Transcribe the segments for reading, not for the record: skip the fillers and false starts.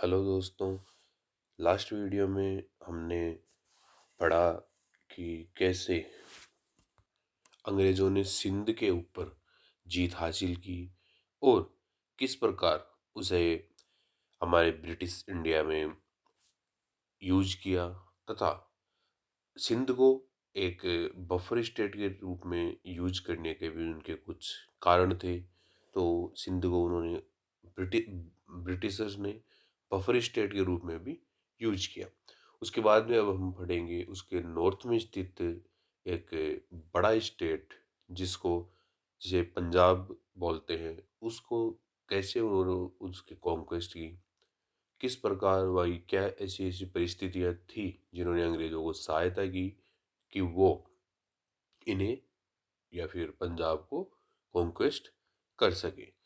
Hello दोस्तों। Last video में हमने पढ़ा कि कैसे अंग्रेज़ों ने सिंध के ऊपर जीत हासिल की और किस प्रकार उसे हमारे ब्रिटिश इंडिया में यूज किया तथा सिंध को एक बफर स्टेट के रूप में यूज करने के भी उनके कुछ कारण थे। तो सिंध को उन्होंने ब्रिटि ब्रिटिशर्स ने बफर स्टेट के रूप में भी यूज किया। उसके बाद में अब हम पढ़ेंगे उसके नॉर्थ में स्थित एक बड़ा स्टेट जिसको जिसे पंजाब बोलते हैं, उसको कैसे उन्होंने उसकी कॉन्क्वेस्ट की, किस प्रकार भाई क्या ऐसी-ऐसी परिस्थितियाँ थी जिन्होंने अंग्रेज़ों को सहायता की कि वो इन्हें या फिर पंजाब को कॉन्क्वेस्ट कर सके।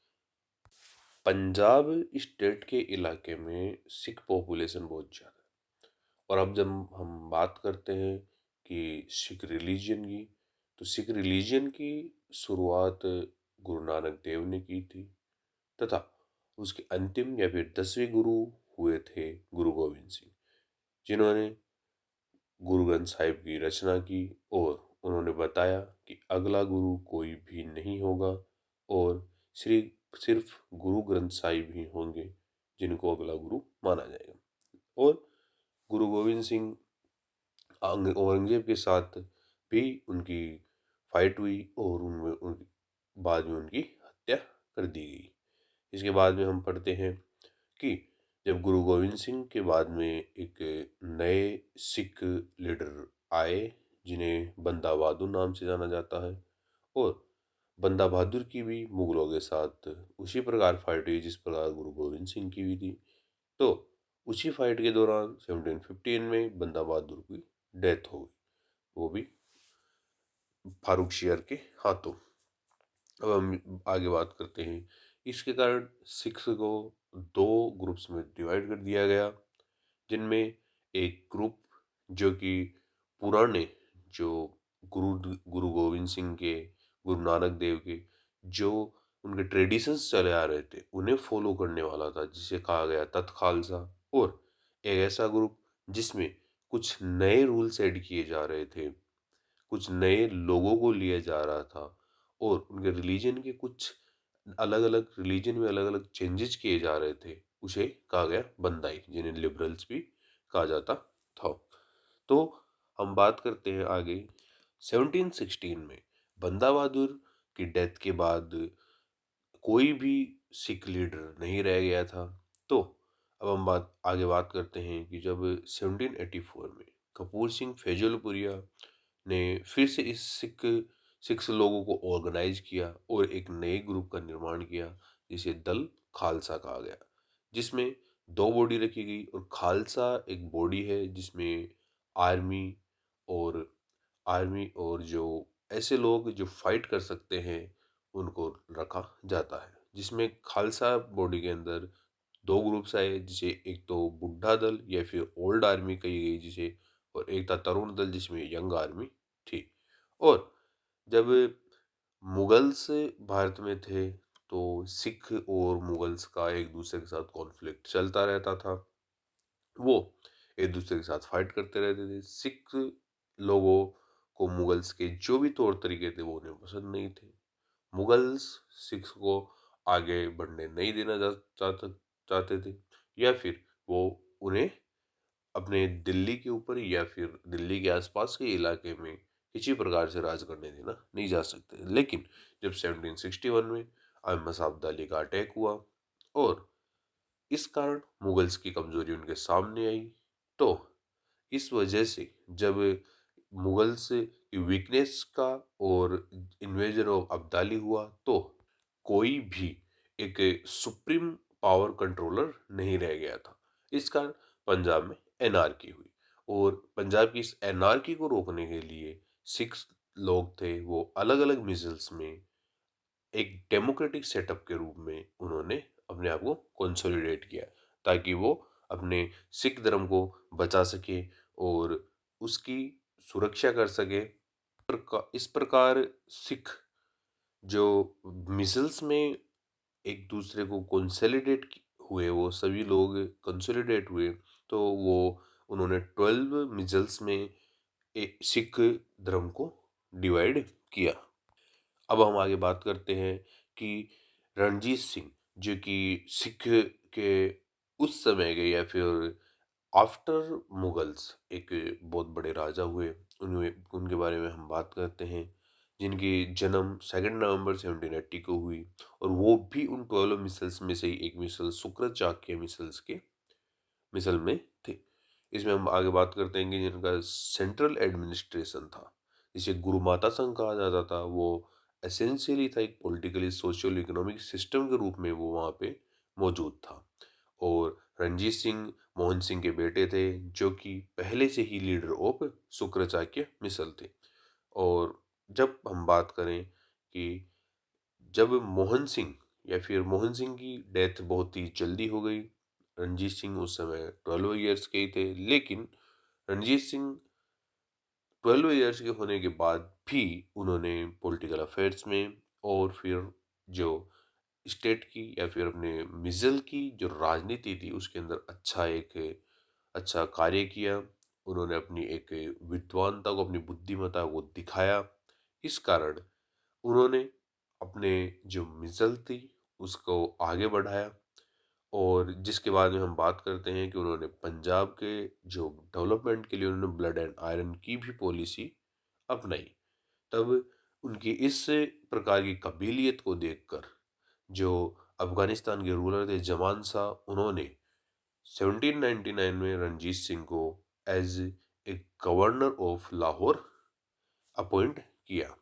पंजाब स्टेट के इलाके में सिख पॉपुलेशन बहुत ज़्यादा है। और अब जब हम बात करते हैं कि सिख रिलीजन की, तो सिख रिलीजन की शुरुआत गुरु नानक देव ने की थी तथा उसके अंतिम या फिर 10वें गुरु हुए थे गुरु गोविंद सिंह, जिन्होंने गुरु ग्रंथ साहिब की रचना की और उन्होंने बताया कि अगला गुरु कोई भी नहीं होगा और श्री सिर्फ गुरु ग्रंथ साहिब ही होंगे जिनको अगला गुरु माना जाएगा। और गुरु गोविंद सिंह औरंगजेब के साथ भी उनकी फाइट हुई और बाद में उनकी हत्या कर दी गई। इसके बाद में हम पढ़ते हैं कि जब गुरु गोविंद सिंह के बाद में एक नए सिख लीडर आए जिन्हें बंदा बहादुर नाम से जाना जाता है, और बंदा बहादुर की भी मुगलों के साथ उसी प्रकार फाइट हुई जिस प्रकार गुरु गोविंद सिंह की हुई थी। तो उसी फाइट के दौरान 1715 में बंदा बहादुर की डेथ हो गई, वो भी फारूक शेर के हाथों। अब हम आगे बात करते हैं। इसके कारण सिख्स को दो ग्रुप्स में डिवाइड कर दिया गया, जिनमें एक ग्रुप जो कि पुराने जो गुरु गोविंद सिंह के, गुरु नानक देव के जो उनके ट्रेडिशंस चले आ रहे थे उन्हें फॉलो करने वाला था, जिसे कहा गया तत् खालसा। और एक ऐसा ग्रुप जिसमें कुछ नए रूल्स ऐड किए जा रहे थे, कुछ नए लोगों को लिया जा रहा था और उनके रिलीजन के कुछ अलग-अलग रिलीजन में अलग-अलग चेंजेस किए जा रहे थे, उसे कहा गया बंदाई, जिन्हें लिबरल्स भी कहा जाता था। तो हम बात करते हैं आगे। 1716 में बंदा बहादुर की डेथ के बाद कोई भी सिख लीडर नहीं रह गया था। तो अब हम आगे बात करते हैं कि जब 1784 में कपूर सिंह फैजलपुरिया ने फिर से इस सिख लोगों को ऑर्गेनाइज किया और एक नए ग्रुप का निर्माण किया, जिसे दल खालसा कहा गया, जिसमें दो बॉडी रखी गई। और खालसा एक बॉडी है जिसमें आर्मी और जो ऐसे लोग जो फाइट कर सकते हैं उनको रखा जाता है, जिसमें खालसा बॉडी के अंदर दो ग्रुप्स आए, जिसे एक तो बुढ़ा दल या फिर ओल्ड आर्मी कही गई जिसे, और एक था तरुण दल जिसमें यंग आर्मी थी। और जब मुगल्स भारत में थे तो सिख और मुगल्स का एक दूसरे के साथ कॉन्फ्लिक्ट चलता रहता था। वो एक दूसरे के साथ फाइट करते रहते थे। सिख लोगों को मुगल्स के जो भी तौर तरीके थे वो उन्हें पसंद नहीं थे। मुगल्स सिख को आगे बढ़ने नहीं देना चाहते थे, या फिर वो उन्हें अपने दिल्ली के ऊपर या फिर दिल्ली के आसपास के इलाके में किसी प्रकार से राज करने देना नहीं जा सकते। लेकिन जब 1761 में अहमद शाह अब्दाली का अटैक हुआ और इस कारण मुगल्स की कमजोरी उनके सामने आई, तो इस वजह से जब मुगल्स की वीकनेस का और इन्वेजन ऑफ अब्दाली हुआ, तो कोई भी एक सुप्रीम पावर कंट्रोलर नहीं रह गया था। इस कारण पंजाब में एनार्की हुई और पंजाब की इस एनार्की को रोकने के लिए सिख लोग थे वो अलग अलग मिसल्स में एक डेमोक्रेटिक सेटअप के रूप में उन्होंने अपने आप को कंसोलिडेट किया, ताकि वो अपने सिख धर्म को बचा सके और उसकी सुरक्षा कर सके। इस प्रकार सिख जो मिसल्स में एक दूसरे को कंसोलिडेट हुए वो सभी लोग कंसोलिडेट हुए, तो वो उन्होंने 12 मिज़ल्स में सिख धर्म को डिवाइड किया। अब हम आगे बात करते हैं कि रणजीत सिंह, जो कि सिख के उस समय के या फिर आफ्टर मुगल्स एक बहुत बड़े राजा हुए, उनमें उनके बारे में हम बात करते हैं, जिनकी जन्म 2 नवंबर 1780 को हुई, और वो भी उन 12 मिसल्स में से ही एक मिसल शुक्राचार्य मिसल्स के मिसल में थे। इसमें हम आगे बात करते हैं कि जिनका सेंट्रल एडमिनिस्ट्रेशन था, जिसे गुरु माता संघ कहा जाता था, वो एसेंशियली था एक पॉलिटिकली सोशल इकोनॉमिक सिस्टम के रूप में वो वहाँ पे मौजूद था। और रणजीत सिंह मोहन सिंह के बेटे थे, जो कि पहले से ही लीडर ऑफ शुक्राचार्य मिसल थे। और जब हम बात करें कि जब मोहन सिंह या फिर मोहन सिंह की डेथ बहुत ही जल्दी हो गई, रणजीत सिंह उस समय 12 ईयर्स के ही थे, लेकिन रणजीत सिंह 12 ईयर्स के होने के बाद भी उन्होंने पॉलिटिकल अफेयर्स में और फिर जो स्टेट की या फिर अपने मिज़ल की जो राजनीति थी उसके अंदर अच्छा कार्य किया। उन्होंने अपनी एक विद्वानता को, अपनी बुद्धिमत्ता को दिखाया। इस कारण उन्होंने अपने जो मिज़ल थी उसको आगे बढ़ाया, और जिसके बाद में हम बात करते हैं कि उन्होंने पंजाब के जो डेवलपमेंट के लिए उन्होंने ब्लड एंड आयरन की भी पॉलिसी अपनाई। तब उनकी इस प्रकार की काबिलियत को देखकर जो अफ़गानिस्तान के रूलर थे ज़मान शाह, उन्होंने 1799 में रणजीत सिंह को as a governor of Lahore appoint किया।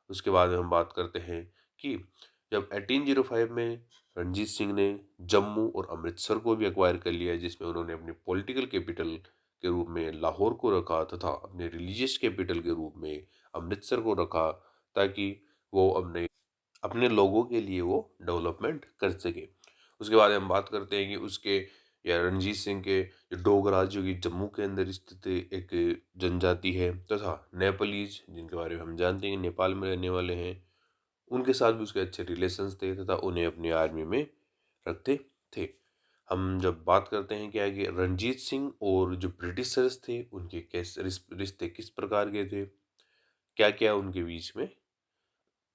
उसके बाद में हम बात करते हैं कि जब 1805 में रणजीत सिंह ने जम्मू और अमृतसर को भी एक्वायर कर लिया, जिसमें उन्होंने अपनी पॉलिटिकल कैपिटल के रूप में लाहौर को रखा तथा अपने रिलीजियस कैपिटल के रूप में अमृतसर को रखा, ताकि वो अपने अपने लोगों के लिए वो डेवलपमेंट कर सके। उसके बाद हम बात करते हैं कि उसके या रणजीत सिंह के जो डोगरा, जो कि जम्मू के अंदर स्थित एक जनजाति है, तथा नेपालीज, जिनके बारे में हम जानते हैं कि नेपाल में रहने वाले हैं, उनके साथ भी उसके अच्छे रिलेशंस थे तथा उन्हें अपनी आर्मी में रखते थे। हम जब बात करते हैं क्या है कि रणजीत सिंह और जो ब्रिटिशर्स थे उनके कैसे रिश्ते किस प्रकार के थे, क्या-क्या उनके बीच में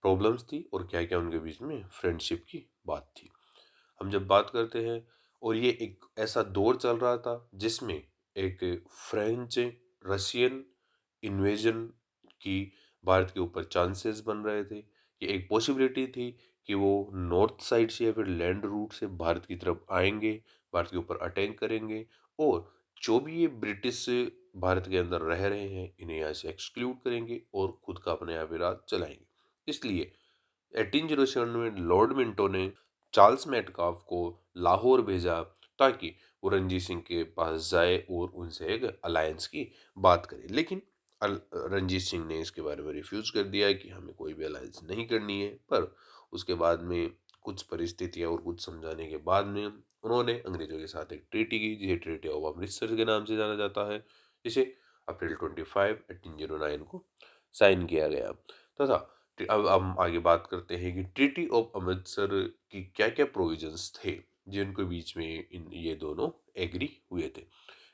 प्रॉब्लम्स थी और क्या-क्या उनके बीच में फ्रेंडशिप की बात थी। हम जब बात करते हैं, और ये एक ऐसा दौर चल रहा था जिसमें एक फ्रेंच रशियन इन्वेजन की भारत के ऊपर चांसेस बन रहे थे, कि एक पॉसिबिलिटी थी कि वो नॉर्थ साइड से या फिर लैंड रूट से भारत की तरफ आएंगे, भारत के ऊपर अटैक करेंगे, और जो भी ये ब्रिटिश भारत के अंदर रह रहे हैं इन्हें यहाँ से एक्सक्लूड करेंगे और खुद का अपने यहाँ पे राज चलाएंगे। इसलिए 1807 में लॉर्ड मिंटो ने चार्ल्स मेटकाफ को लाहौर भेजा, ताकि वो रणजीत सिंह के पास जाए और उनसे एक अलायंस की बात करे। लेकिन रणजीत सिंह ने इसके बारे में रिफ्यूज़ कर दिया कि हमें कोई भी अलायंस नहीं करनी है। पर उसके बाद में कुछ परिस्थितियाँ और कुछ समझाने के बाद में उन्होंने अंग्रेज़ों के साथ एक ट्रीटी की, जिसे ट्रीटी ऑफ अमृतसर के नाम से जाना जाता है, जिसे अप्रैल 25 1809 को साइन किया गया। तथा अब हम आगे बात करते हैं कि ट्रीटी ऑफ अमृतसर की क्या-क्या प्रोविजंस थे, जिनके बीच में इन ये दोनों एग्री हुए थे।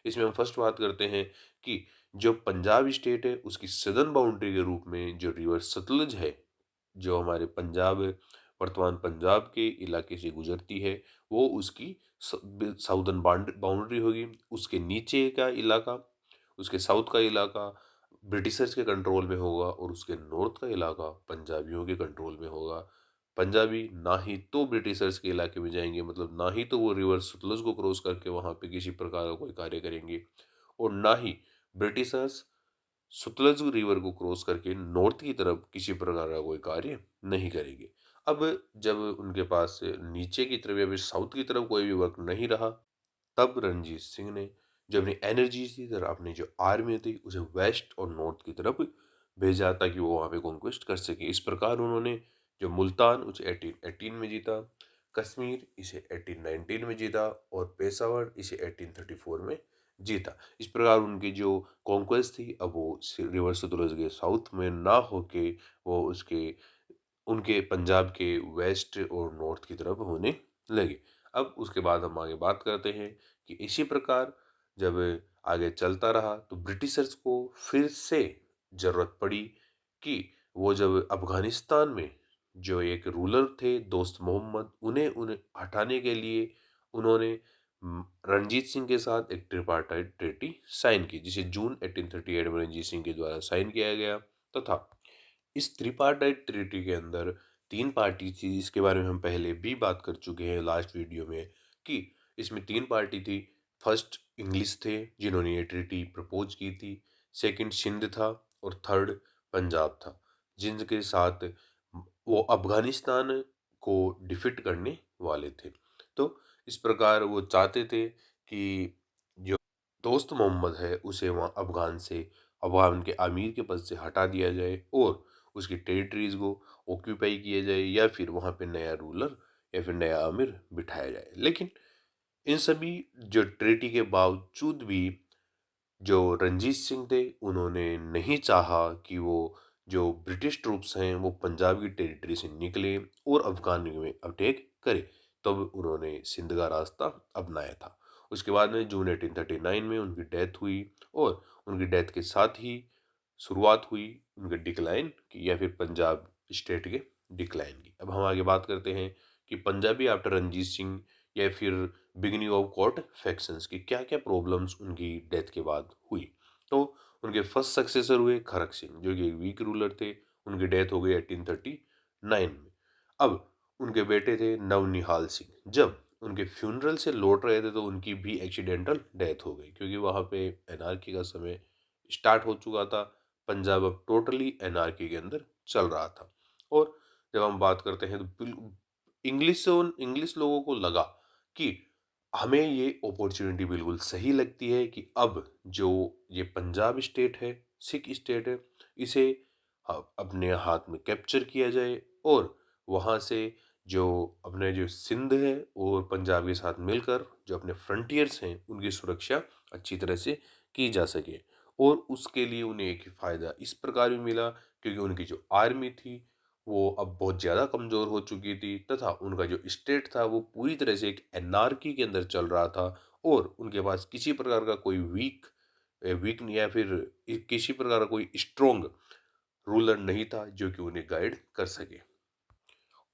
इसमें हम फर्स्ट बात करते हैं कि जो पंजाब स्टेट है उसकी सदर्न बाउंड्री के रूप में जो रिवर सतलुज है, जो हमारे पंजाब वर्तमान पंजाब के इलाके से गुजरती है, वो उसकी साउदर्न बाउंड्री होगी। उसके नीचे का इलाका, उसके साउथ का इलाका ब्रिटिशर्स के कंट्रोल में होगा, और उसके नॉर्थ का इलाका पंजाबियों के कंट्रोल में होगा। पंजाबी ना ही तो ब्रिटिशर्स के इलाके में जाएंगे, मतलब ना ही तो वो रिवर सतलुज को क्रॉस करके वहाँ पे किसी प्रकार का कोई कार्य करेंगे, और ना ही ब्रिटिशर्स सतलज रिवर को क्रॉस करके नॉर्थ की तरफ किसी प्रकार का कोई कार्य नहीं करेंगे। अब जब उनके पास नीचे की तरफ या फिर साउथ की तरफ कोई भी वर्क नहीं रहा, तब रणजीत सिंह ने जो अपनी एनर्जी थी, तरह अपनी जो आर्मी थी, उसे वेस्ट और नॉर्थ की तरफ भेजा, ताकि वो वहाँ पे कॉन्क्वेस्ट कर सके। इस प्रकार उन्होंने जो मुल्तान उसे 1818 में जीता, कश्मीर इसे 1819 में जीता, और पेशावर इसे 1834 में जीता। इस प्रकार उनकी जो कॉन्क्वेस्ट थी, अब वो रिवर सतलुज के साउथ में ना होके वो उसके उनके पंजाब के वेस्ट और नॉर्थ की तरफ होने लगे। अब उसके बाद हम आगे बात करते हैं कि इसी प्रकार जब आगे चलता रहा तो ब्रिटिशर्स को फिर से ज़रूरत पड़ी कि वो जब अफ़गानिस्तान में जो एक रूलर थे दोस्त मोहम्मद, उन्हें उन्हें हटाने के लिए उन्होंने रणजीत सिंह के साथ एक ट्रिपार्टाइट ट्रीटी साइन की, जिसे जून 1838 में रणजीत सिंह के द्वारा साइन किया गया। तथा इस त्रिपार्टाइट ट्रीटी के अंदर 3 पार्टी थी, जिसके बारे में हम पहले भी बात कर चुके हैं लास्ट वीडियो में कि इसमें 3 पार्टी थी। फर्स्ट इंग्लिश थे जिन्होंने ये ट्रीटी प्रपोज की थी, सेकंड सिंध था और थर्ड पंजाब था, जिनके साथ वो अफ़गानिस्तान को डिफीट करने वाले थे। तो इस प्रकार वो चाहते थे कि जो दोस्त मोहम्मद है उसे वहाँ अफ़गान के अमीर के पद से हटा दिया जाए और उसकी टेरिटरीज़ को ऑक्यूपाई किया जाए, या फिर वहाँ पे नया रूलर या फिर नया अमीर बिठाया जाए। लेकिन इन सभी जो ट्रीटी के बावजूद भी जो रणजीत सिंह थे उन्होंने नहीं चाहा कि वो जो ब्रिटिश ट्रूप्स हैं वो पंजाब की टेरिटरी से निकले और अफगान में अटैक करे। तब उन्होंने सिंध का रास्ता अपनाया था। उसके बाद में जून 1839 में उनकी डेथ हुई और उनकी डेथ के साथ ही शुरुआत हुई उनके डिक्लाइन की, या फिर पंजाब स्टेट के डिक्लाइन की। अब हम आगे बात करते हैं कि पंजाबी आफ्टर रणजीत सिंह या फिर बिगिनिंग ऑफ कॉर्ट फैक्शंस की क्या क्या प्रॉब्लम्स उनकी डेथ के बाद हुई। तो उनके फर्स्ट सक्सेसर हुए खरक सिंह, जो कि वीक रूलर थे। उनकी डेथ हो गई 1839 में। अब उनके बेटे थे नवनिहाल सिंह। जब उनके फ्यूनरल से लौट रहे थे तो उनकी भी एक्सीडेंटल डेथ हो गई, क्योंकि वहाँ पे एनार्की का समय स्टार्ट हो चुका था। पंजाब अब टोटली एनार्की के अंदर चल रहा था। और जब हम बात करते हैं तो बिल्कुल इंग्लिश लोगों को लगा कि हमें ये अपॉर्चुनिटी बिल्कुल सही लगती है कि अब जो ये पंजाब स्टेट है, सिख स्टेट है, इसे अपने हाथ में कैप्चर किया जाए और वहाँ से जो अपने जो सिंध है और पंजाब के साथ मिलकर जो अपने फ्रंटियर्स हैं उनकी सुरक्षा अच्छी तरह से की जा सके। और उसके लिए उन्हें एक फ़ायदा इस प्रकार भी मिला, क्योंकि उनकी जो आर्मी थी वो अब बहुत ज़्यादा कमज़ोर हो चुकी थी, तथा उनका जो स्टेट था वो पूरी तरह से एक एनार्की के अंदर चल रहा था और उनके पास किसी प्रकार का कोई वीक नहीं, या फिर किसी प्रकार का कोई स्ट्रोंग रूलर नहीं था जो कि उन्हें गाइड कर सके।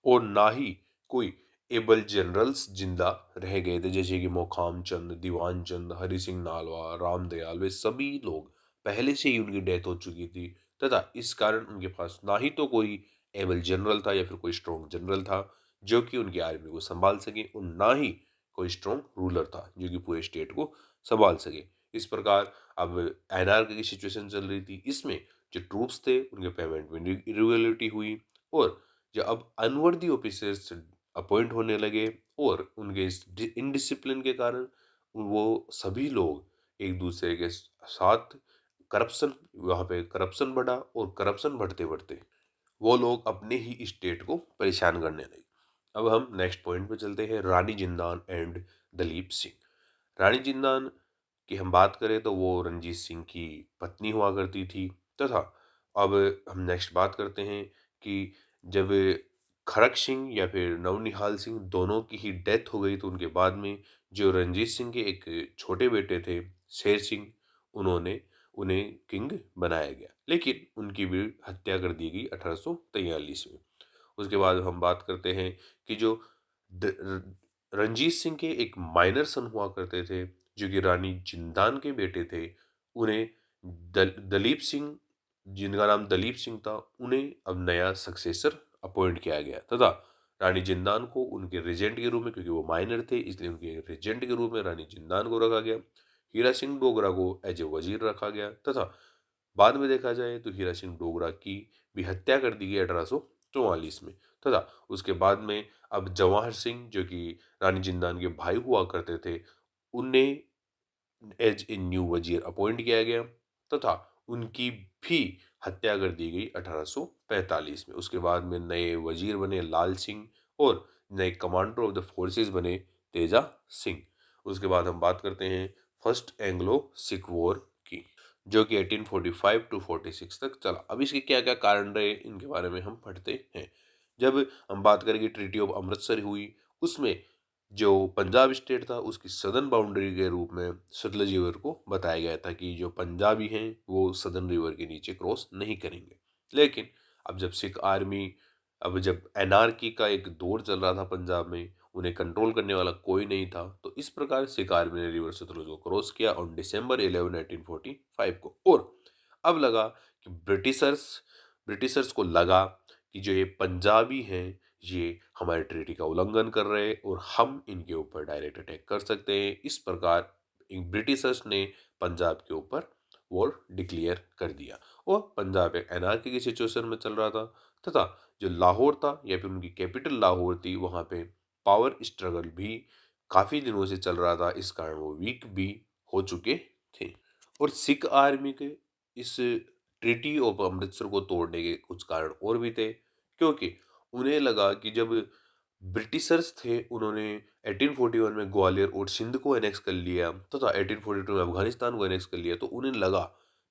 और ना ही कोई एबल जनरल्स जिंदा रह गए थे, जैसे कि मोकाम चंद, दीवान चंद, हरि सिंह नालवा, राम दयाल, वे सभी लोग पहले से ही उनकी डेथ हो चुकी थी। तथा इस कारण उनके पास ना ही तो कोई एबल जनरल था या फिर कोई स्ट्रॉन्ग जनरल था जो कि उनकी आर्मी को संभाल सके, और ना ही कोई स्ट्रॉन्ग रूलर था जो कि पूरे स्टेट को संभाल सके। इस प्रकार अब एनआरकी की सिचुएशन चल रही थी। इसमें जो ट्रूप्स थे उनके पेमेंट में इरेगुलरिटी हुई और जो अब अनवर्दी ऑफिसर्स अपॉइंट होने लगे, और उनके इस इनडिसिप्लिन के कारण वो सभी लोग एक दूसरे के साथ करप्शन वहाँ पे करप्शन बढ़ा, और करप्शन बढ़ते बढ़ते वो लोग अपने ही स्टेट को परेशान करने लगे। अब हम नेक्स्ट पॉइंट पे चलते हैं, रानी जिंदान एंड दलीप सिंह। रानी जिंदान की हम बात करें तो वो रणजीत सिंह की पत्नी हुआ करती थी। तथा अब हम नेक्स्ट बात करते हैं कि जब खड़क सिंह या फिर नवनिहाल सिंह दोनों की ही डेथ हो गई तो उनके बाद में जो रणजीत सिंह के एक छोटे बेटे थे शेर सिंह, उन्होंने उन्हें किंग बनाया गया, लेकिन उनकी भी हत्या कर दी गई 1843 में। उसके बाद हम बात करते हैं कि जो रणजीत सिंह के एक माइनर सन हुआ करते थे जो कि रानी जिंदान के बेटे थे, उन्हें दलीप सिंह, जिनका नाम दलीप सिंह था, उन्हें अब नया सक्सेसर अपॉइंट किया गया तथा रानी जिंदान को उनके रेजेंट के रूप में, क्योंकि वो माइनर थे इसलिए उनके रेजेंट के रूप में रानी जिंदान को रखा गया। हीरा सिंह डोगरा को एज ए वजीर रखा गया तथा बाद में देखा जाए तो हीरा सिंह डोगरा की भी हत्या कर दी गई 1844 में। तथा उसके बाद में अब जवाहर सिंह जो कि रानी जिंदान के भाई हुआ करते थे, उन्हें एज ए न्यू वजीर अपॉइंट किया गया तथा उनकी भी हत्या कर दी गई 1845 में। उसके बाद में नए वजीर बने लाल सिंह और नए कमांडर ऑफ द फोर्सेस बने तेजा सिंह। उसके बाद हम बात करते हैं फर्स्ट एंग्लो सिख वॉर की, जो कि 1845 टू 46 तक चला। अब इसके क्या क्या कारण रहे इनके बारे में हम पढ़ते हैं। जब हम बात करेंगे ट्रीटी ऑफ अमृतसर हुई, उसमें जो पंजाब स्टेट था उसकी सदर्न बाउंड्री के रूप में सतलज रिवर को बताया गया था कि जो पंजाबी हैं वो सदर्न रिवर के नीचे क्रॉस नहीं करेंगे। लेकिन अब जब सिख आर्मी, अब जब एनार्की का एक दौर चल रहा था पंजाब में, उन्हें कंट्रोल करने वाला कोई नहीं था, तो इस प्रकार सिख आर्मी ने रिवर सतलुज को क्रॉस किया ऑन डिसम्बर 11 1945 को। और अब लगा कि ब्रिटिशर्स को लगा कि जो ये पंजाबी हैं ये हमारे ट्रीटी का उल्लंघन कर रहे हैं और हम इनके ऊपर डायरेक्ट अटैक कर सकते हैं। इस प्रकार ब्रिटिशर्स ने पंजाब के ऊपर वॉर डिक्लेयर कर दिया और पंजाब एक एनार्की की सिचुएशन में चल रहा था, तथा जो लाहौर था या फिर उनकी कैपिटल लाहौर थी, वहाँ पे पावर स्ट्रगल भी काफ़ी दिनों से चल रहा था, इस कारण वो वीक भी हो चुके थे। और सिख आर्मी के इस ट्रीटी ऑफ अमृतसर को तोड़ने के कुछ कारण और भी थे, क्योंकि उन्हें लगा कि जब ब्रिटिशर्स थे उन्होंने 1841 में ग्वालियर और सिंध को एनेक्स कर लिया तथा 1842 में अफगानिस्तान को एनेक्स कर लिया, तो उन्हें लगा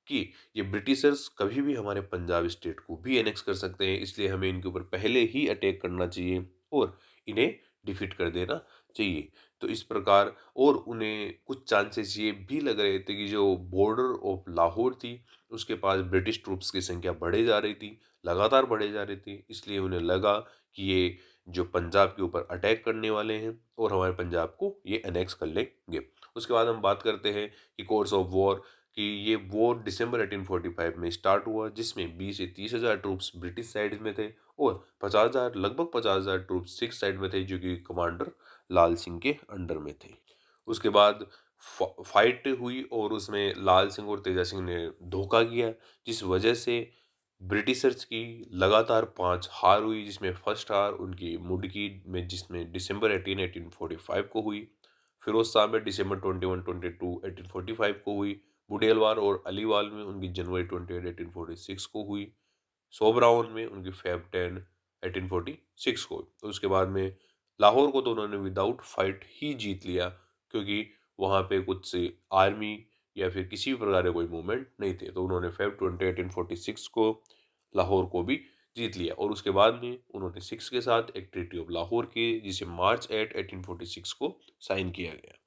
कि ये ब्रिटिशर्स कभी भी हमारे पंजाब स्टेट को भी एनेक्स कर सकते हैं, इसलिए हमें इनके ऊपर पहले ही अटैक करना चाहिए और इन्हें डिफीट कर देना चाहिए। तो इस प्रकार, और उन्हें कुछ चांसेस ये भी लग रहे थे कि जो बॉर्डर ऑफ लाहौर थी उसके पास ब्रिटिश ट्रूप्स की संख्या बढ़े जा रही थी, लगातार बढ़े जा रही थी, इसलिए उन्हें लगा कि ये जो पंजाब के ऊपर अटैक करने वाले हैं और हमारे पंजाब को ये अनेक्स कर लेंगे। उसके बाद हम बात करते हैं कि कोर्स ऑफ वॉर, कि ये वॉर दिसंबर 1845 में स्टार्ट हुआ, जिसमें 20 से 30,000 ट्रूप्स ब्रिटिश साइड में थे और 50,000, लगभग 50,000 ट्रूप्स सिख साइड में थे, जो कि कमांडर लाल सिंह के अंडर में थे। उसके बाद फाइट हुई और उसमें लाल सिंह और तेजा सिंह ने धोखा किया, जिस वजह से ब्रिटिशर्स की लगातार 5 हार हुई, जिसमें फर्स्ट हार उनकी मुडकी में, जिसमें दिसंबर 18 1845 को हुई। फिरोज शाह में दिसंबर 21 22 1845 को हुई। बुडेलवार और अलीवाल में उनकी जनवरी 28 1846 को हुई। सोबरावन में उनकी फेब 10 1846 को। तो उसके बाद में लाहौर को तो उन्होंने विदाउट फाइट ही जीत लिया, क्योंकि वहाँ पे कुछ आर्मी या फिर किसी भी प्रकार के कोई मूवमेंट नहीं थे, तो उन्होंने फेब 20 1846 को लाहौर को भी जीत लिया। और उसके बाद में उन्होंने सिक्स के साथ एक ट्रीटी ऑफ लाहौर की, जिसे मार्च 8 1846 को साइन किया गया।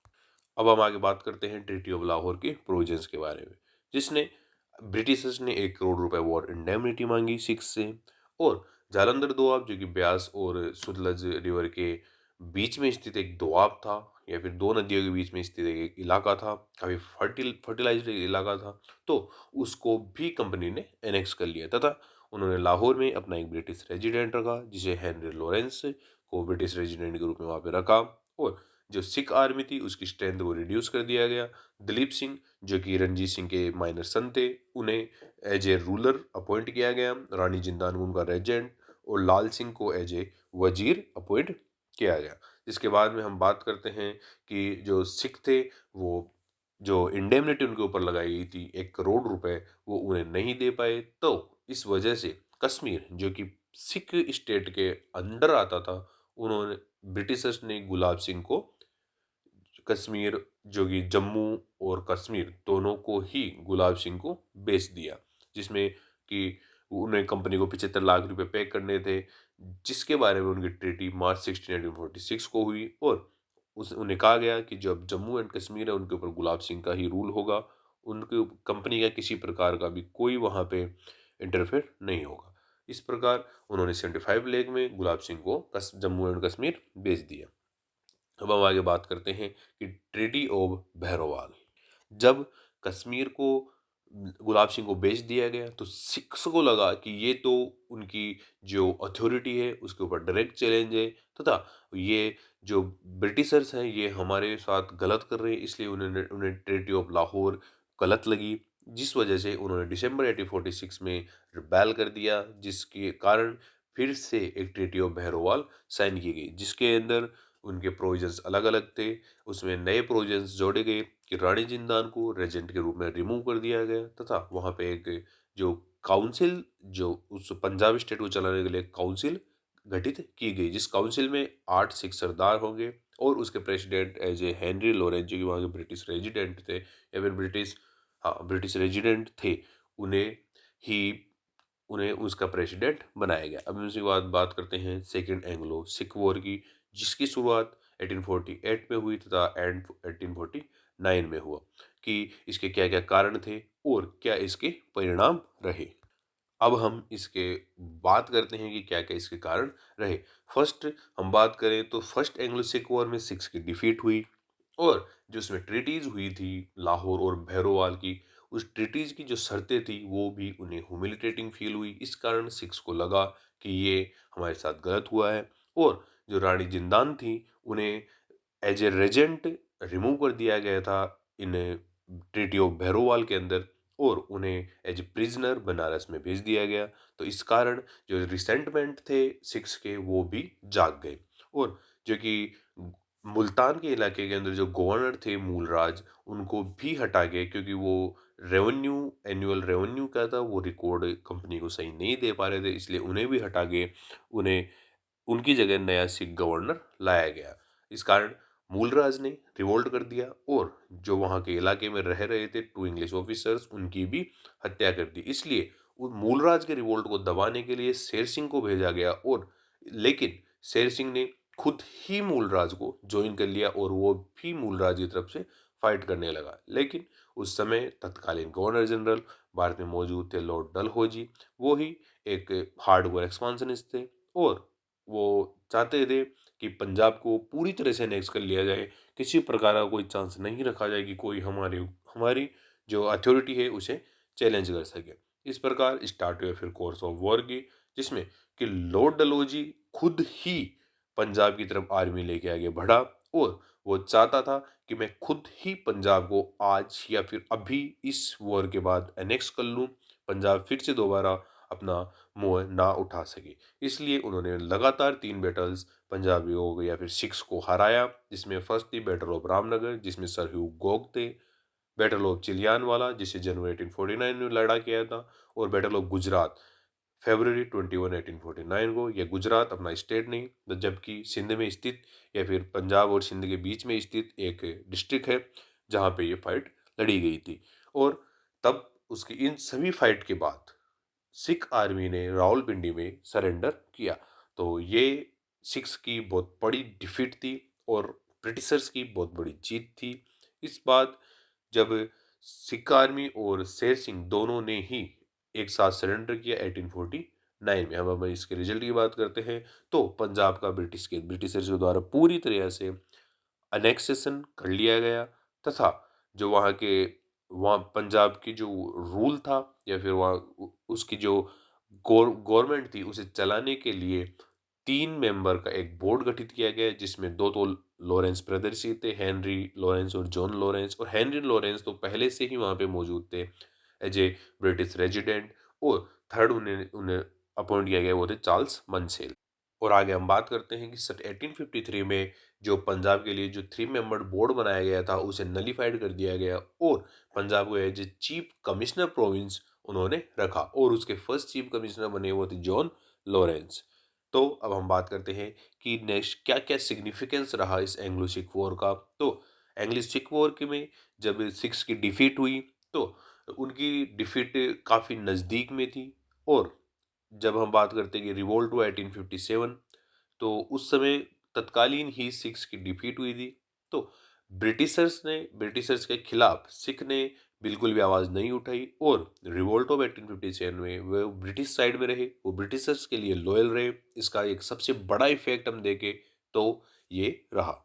अब हम आगे बात करते हैं ट्रीटी ऑफ लाहौर के प्रोविजंस के बारे में, जिसने ब्रिटिशर्स ने 1 करोड़ रुपए वॉर इंडेमनिटी मांगी सिक्स से, और जालंधर दोआब, जो कि ब्यास और सुतलज रिवर के बीच में स्थित एक दोआब था या फिर दो नदियों के बीच में स्थित एक इलाका था, काफ़ी फर्टिलाइज्ड इलाका था, तो उसको भी कंपनी ने एनेक्स कर लिया, तथा उन्होंने लाहौर में अपना एक ब्रिटिश रेजिडेंट रखा, जिसे हेनरी लॉरेंस को ब्रिटिश रेजिडेंट के रूप में वहाँ पे रखा। और जो सिख आर्मी थी उसकी स्ट्रेंथ को रिड्यूस कर दिया गया। दलीप सिंह, जो कि रणजीत सिंह के माइनर सन थे, उन्हें एज ए रूलर अपॉइंट किया गया। रानी जिंदान को उनका रेजेंट, और लाल सिंह को एज ए वजीर अपॉइंट किया गया। इसके बाद में हम बात करते हैं कि जो सिख थे वो जो इंडेमनिटी उनके ऊपर लगाई गई थी 1 करोड़ रुपए, वो उन्हें नहीं दे पाए। तो इस वजह से कश्मीर, जो कि सिख स्टेट के अंडर आता था, उन्होंने ब्रिटिशर्स ने गुलाब सिंह को कश्मीर, जो कि जम्मू और कश्मीर दोनों को ही गुलाब सिंह को बेच दिया, जिसमें कि उन्हें कंपनी को 75 लाख रुपए पे करने थे, जिसके बारे में उनकी ट्रीटी मार्च 16 1946 को हुई। और उस उन्हें कहा गया कि जब जम्मू एंड कश्मीर है उनके ऊपर गुलाब सिंह का ही रूल होगा, उनकी कंपनी का किसी प्रकार का भी कोई वहाँ पे इंटरफेयर नहीं होगा। इस प्रकार उन्होंने 75 लाख में गुलाब सिंह को जम्मू एंड कश्मीर बेच दिया। अब हम आगे बात करते हैं कि ट्रीटी ऑफ भैरोवाल, जब कश्मीर को गुलाब सिंह को बेच दिया गया, तो सिख्स को लगा कि ये तो उनकी जो अथॉरिटी है उसके ऊपर डायरेक्ट चैलेंज है, तथा ये जो ब्रिटिशर्स हैं ये हमारे साथ गलत कर रहे हैं, इसलिए उन्होंने उन्हें ट्रीटी ऑफ लाहौर गलत लगी, जिस वजह से उन्होंने दिसंबर 1846 में रिबेल कर दिया, जिसके कारण फिर से एक ट्रीटी ऑफ भैरोवाल साइन की गई, जिसके अंदर उनके प्रोविजंस अलग-अलग थे। उसमें नए प्रोविजंस जोड़े गए कि रानी जिंदान को रेजेंट के रूप में रिमूव कर दिया गया, तथा वहाँ पे एक जो काउंसिल, जो उस पंजाब स्टेट को चलाने के लिए काउंसिल गठित की गई, जिस काउंसिल में 8 सिख सरदार होंगे और उसके president as a Henry Lawrence, जो कि वहाँ के ब्रिटिश रेजिडेंट थे या फिर ब्रिटिश रेजिडेंट थे, उन्हें ही उन्हें उसका प्रेसिडेंट बनाया गया। अब हम उसके बाद बात करते हैं सेकेंड एंग्लो सिख वॉर की, जिसकी शुरुआत 1848 में हुई तथा एंड 1849 में हुआ, कि इसके क्या-क्या कारण थे और क्या इसके परिणाम रहे। अब हम इसके बात करते हैं कि क्या-क्या इसके कारण रहे। फर्स्ट हम बात करें तो फर्स्ट एंग्लो सिख वॉर में सिख्स की डिफीट हुई और जो उसमें ट्रीटीज़ हुई थी लाहौर और भैरोवाल की, उस ट्रीटीज़ की जो शर्तें थी वो भी उन्हें ह्यूमिलिटेटिंग फ़ील हुई। इस कारण सिख्स को लगा कि ये हमारे साथ गलत हुआ है और जो रानी जिंदान थी उन्हें एज ए रेजेंट रिमूव कर दिया गया था इन ट्रीटी ऑफ भैरोवाल के अंदर और उन्हें एज ए प्रिजनर बनारस में भेज दिया गया। तो इस कारण जो रिसेंटमेंट थे सिख्स के वो भी जाग गए और जो कि मुल्तान के इलाके के अंदर जो गवर्नर थे मूलराज उनको भी हटा गए क्योंकि वो रेवेन्यू एनुअल रेवेन्यू का था वो रिकॉर्ड कंपनी को सही नहीं दे पा रहे थे, इसलिए उन्हें भी हटा गए। उन्हें उनकी जगह नया सिख गवर्नर लाया गया। इस कारण मूलराज ने रिवोल्ट कर दिया और जो वहाँ के इलाके में रह रहे थे 2 इंग्लिश ऑफिसर्स उनकी भी हत्या कर दी। इसलिए उन मूलराज के रिवोल्ट को दबाने के लिए शेर सिंह को भेजा गया और लेकिन शेर सिंह ने खुद ही मूलराज को जॉइन कर लिया और वो भी मूलराज की तरफ से फाइट करने लगा। लेकिन उस समय तत्कालीन गवर्नर जनरल भारत में मौजूद थे लॉर्ड डलहौजी, वो ही एक हार्डकोर एक्सपांशनिस्ट थे और वो चाहते थे कि पंजाब को पूरी तरह से अनेक्स कर लिया जाए, किसी प्रकार का कोई चांस नहीं रखा जाए कि कोई हमारी हमारी जो अथॉरिटी है उसे चैलेंज कर सके। इस प्रकार स्टार्ट हुए फिर कोर्स ऑफ वॉर की, जिसमें कि लॉर्ड डलहौजी खुद ही पंजाब की तरफ आर्मी लेके आगे बढ़ा और वो चाहता था कि मैं खुद ही पंजाब को आज या फिर अभी इस वॉर के बाद एनेक्स कर लूँ, पंजाब फिर से दोबारा अपना मुँह ना उठा सके। इसलिए उन्होंने लगातार 3 बैटल्स पंजाबियों या फिर सिख्स को हराया, जिसमें फर्स्ट थी बैटल ऑफ रामनगर जिसमें सर ह्यू गोग थे, बैटल ऑफ चिलियानवाला जिसे जनवरी 1849 में लड़ा किया था और बैटल ऑफ गुजरात फरवरी 21 1849 को। यह गुजरात अपना स्टेट नहीं जबकि सिंध में स्थित या फिर पंजाब और सिंध के बीच में स्थित एक डिस्ट्रिक्ट है जहाँ पे ये फाइट लड़ी गई थी। और तब उसकी इन सभी फाइट के बाद सिख आर्मी ने रावलपिंडी में सरेंडर किया। तो ये सिख्स की बहुत बड़ी डिफीट थी और ब्रिटिशर्स की बहुत बड़ी जीत थी। इस बाद जब सिख आर्मी और शेर सिंह दोनों ने ही एक साथ सरेंडर किया 1849 में, हम इसके रिजल्ट की बात करते हैं तो पंजाब का ब्रिटिशर्स के द्वारा पूरी तरह से अनेक्सेशन कर लिया गया तथा जो वहाँ पंजाब की जो रूल था या फिर वहाँ उसकी जो गवर्नमेंट थी उसे चलाने के लिए 3 मेंबर का एक बोर्ड गठित किया गया जिसमें 2 तो लॉरेंस ब्रदर्स ही थे, हेनरी लॉरेंस और जॉन लॉरेंस। और हेनरी लॉरेंस तो पहले से ही वहाँ पे मौजूद थे एज ए ब्रिटिश रेजिडेंट और थर्ड उन्हें उन्हें अपॉइंट किया गया वो थे चार्ल्स मंसेल। और आगे हम बात करते हैं कि सन 1853 में जो पंजाब के लिए जो 3 मेंबर्ड बोर्ड बनाया गया था उसे नलीफाइड कर दिया गया और पंजाब को as a chief commissioner province उन्होंने रखा और उसके फर्स्ट चीफ कमिश्नर बने वो थे जॉन लॉरेंस। तो अब हम बात करते हैं कि नेक्स्ट क्या क्या सिग्निफिकेंस रहा इस एंग्लो सिख वॉर का। तो एंग्लो सिख वॉर के में जब सिख्स की डिफीट हुई तो उनकी डिफीट काफ़ी नज़दीक में थी और जब हम बात करते हैं कि रिवोल्ट हुआ 1857 तो उस समय तत्कालीन ही सिख्स की डिफीट हुई थी। तो ब्रिटिशर्स के खिलाफ सिख ने बिल्कुल भी आवाज़ नहीं उठाई और रिवोल्ट ऑफ 1857 में वो ब्रिटिश साइड में रहे, वो ब्रिटिशर्स के लिए लॉयल रहे। इसका एक सबसे बड़ा इफेक्ट हम देखें तो ये रहा।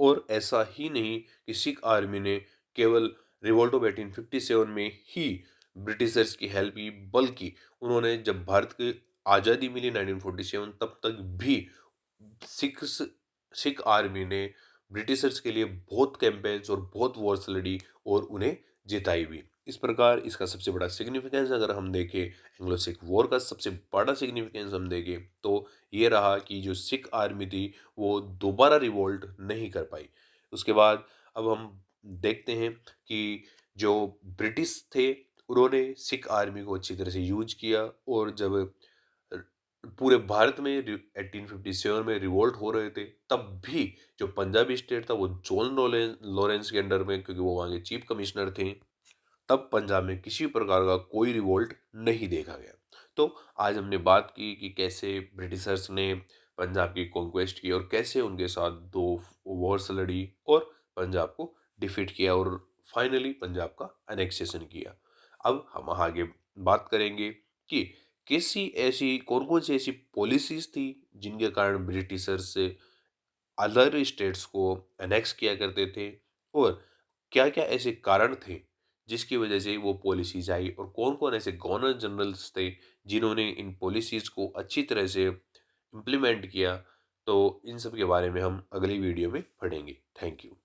और ऐसा ही नहीं कि सिख आर्मी ने केवल रिवोल्ट ऑफ 1857 में ही ब्रिटिशर्स की हेल्प की, बल्कि उन्होंने जब भारत की आज़ादी मिली 1947 तब तक भी सिख सिख आर्मी ने ब्रिटिशर्स के लिए बहुत कैंपेन्स और बहुत वॉर्स लड़ी और उन्हें जिताई भी। इस प्रकार इसका सबसे बड़ा सिग्निफिकेंस अगर हम देखें एंग्लो सिख वॉर का सबसे बड़ा सिग्निफिकेंस हम देखें तो ये रहा कि जो सिख आर्मी थी वो दोबारा रिवोल्ट नहीं कर पाई। उसके बाद अब हम देखते हैं कि जो ब्रिटिश थे उन्होंने सिख आर्मी को अच्छी तरह से यूज किया और जब पूरे भारत में 1857 में रिवोल्ट हो रहे थे तब भी जो पंजाबी स्टेट था वो जॉन लॉरेंस के अंडर में क्योंकि वो वहाँ के चीफ कमिश्नर थे, तब पंजाब में किसी प्रकार का कोई रिवोल्ट नहीं देखा गया। तो आज हमने बात की कि कैसे ब्रिटिशर्स ने पंजाब की कॉन्क्वेस्ट की और कैसे उनके साथ 2 वॉर्स लड़ी और पंजाब को डिफीट किया और फाइनली पंजाब का एनेक्सेशन किया। अब हम आगे बात करेंगे कि कैसी ऐसी कौन-कौन सी ऐसी पॉलिसीज़ थी जिनके कारण ब्रिटिशर्स अदर स्टेट्स को एनेक्स किया करते थे और क्या-क्या ऐसे कारण थे जिसकी वजह से वो पॉलिसीज़ आई और कौन-कौन ऐसे गवर्नर जनरल्स थे जिन्होंने इन पॉलिसीज़ को अच्छी तरह से इम्प्लीमेंट किया। तो इन सब के बारे में हम अगली वीडियो में पढ़ेंगे। Thank you.